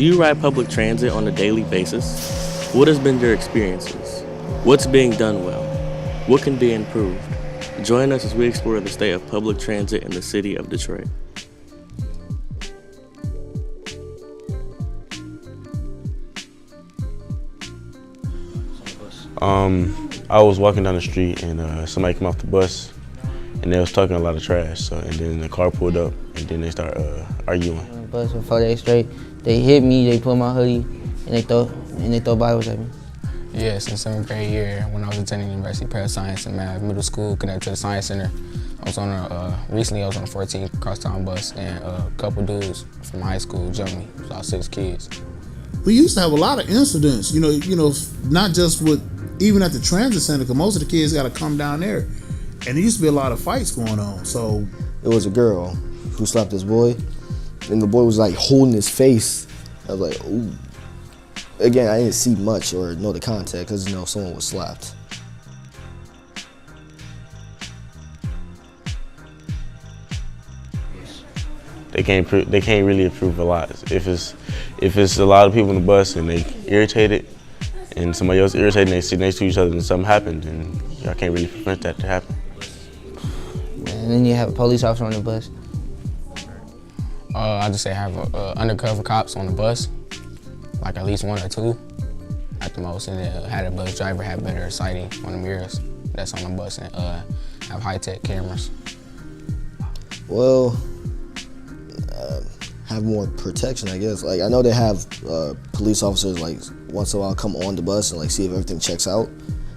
Do you ride public transit on a daily basis? What has been your experiences? What's being done well? What can be improved? Join us as we explore the state of public transit in the city of Detroit. I was walking down the street and somebody came off the bus and they was talking a lot of trash. So and then the car pulled up and then they start arguing. On the bus for 4 days straight, they hit me, they pulled my hoodie, and they throw Bibles at me. Yes, in 7th grade year, when I was attending University of Paris Science and Math Middle School, connected to the Science Center, recently I was on a 14 crosstown bus, and a couple dudes from high school jumped me. It was about 6 kids. We used to have a lot of incidents, you know, not just even at the transit center, because most of the kids got to come down there, and there used to be a lot of fights going on. So it was a girl who slapped this boy, and the boy was like holding his face. I was like, ooh. Again, I didn't see much or know the context because someone was slapped. They can't really improve a lot. If it's a lot of people on the bus and they irritated, and somebody else irritated and they sit next to each other and something happened, then y'all can't really prevent that to happen. And then you have a police officer on the bus. I just say have undercover cops on the bus, like at least 1 or 2 at the most, and then had a bus driver have better sighting on the mirrors that's on the bus, and have high-tech cameras. Well, have more protection, I guess. Like I know they have police officers like once in a while come on the bus and like see if everything checks out.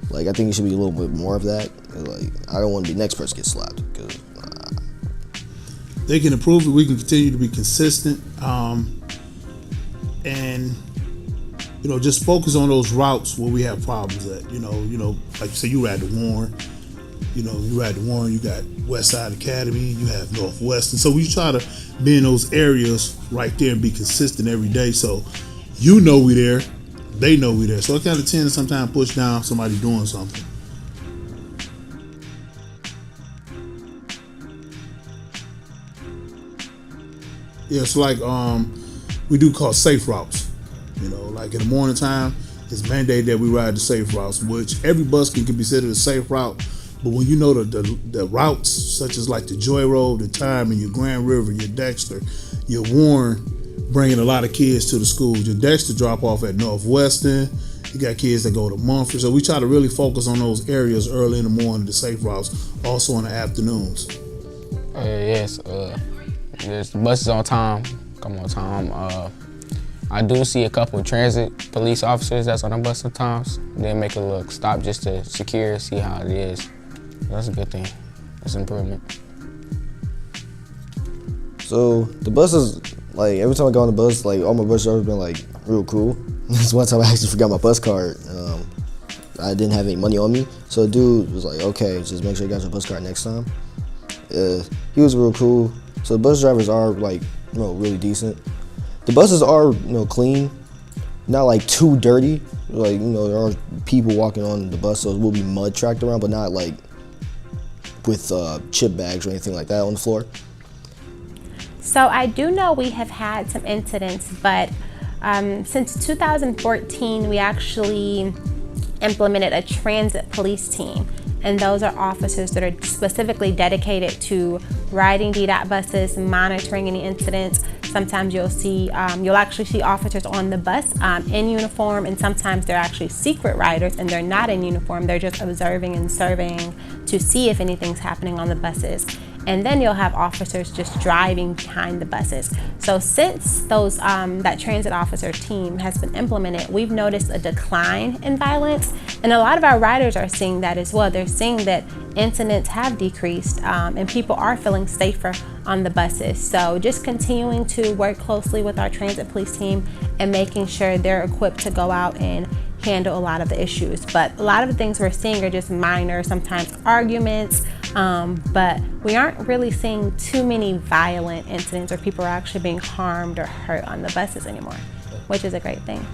Like I think it should be a little bit more of that. Like I don't want to be the next person to get slapped because they can improve it. We can continue to be consistent, and just focus on those routes where we have problems at. Like you said, you ride to Warren. You ride to Warren. You got West Side Academy. You have Northwestern. So we try to be in those areas right there and be consistent every day. So we there, they know we there. So it kind of tends to sometimes push down somebody doing something. Yeah, it's like we do call safe routes. Like in the morning time, it's mandated that we ride the safe routes, which every bus can be considered a safe route. But when you know the routes, such as like the Joy Road, the Timing, your Grand River, your Dexter, your Warren, bringing a lot of kids to the schools. Your Dexter drop off at Northwestern. You got kids that go to Mumford. So we try to really focus on those areas early in the morning, the safe routes, also in the afternoons. Yes, the bus is on time, come on time. I do see a couple of transit police officers that's on the bus sometimes. They make a little stop just to secure, see how it is. That's a good thing. That's an improvement. So the buses, like every time I go on the bus, like all my bus drivers been like real cool. This one time I actually forgot my bus card. I didn't have any money on me, so the dude was like, "Okay, just make sure you got your bus card next time." He was real cool. So the bus drivers are like, really decent. The buses are, clean, not like too dirty. Like, there are people walking on the bus, so there will be mud tracked around, but not like with chip bags or anything like that on the floor. So I do know we have had some incidents, but since 2014, we actually implemented a transit police team. And those are officers that are specifically dedicated to riding DDOT buses, monitoring any incidents. Sometimes you'll actually see officers on the bus in uniform, and sometimes they're actually secret riders and they're not in uniform. They're just observing and serving to see if anything's happening on the buses. And then you'll have officers just driving behind the buses. So since that transit officer team has been implemented, we've noticed a decline in violence. And a lot of our riders are seeing that as well. They're seeing that incidents have decreased and people are feeling safer on the buses. So just continuing to work closely with our transit police team and making sure they're equipped to go out and handle a lot of the issues. But a lot of the things we're seeing are just minor, sometimes arguments, but we aren't really seeing too many violent incidents where people are actually being harmed or hurt on the buses anymore, which is a great thing.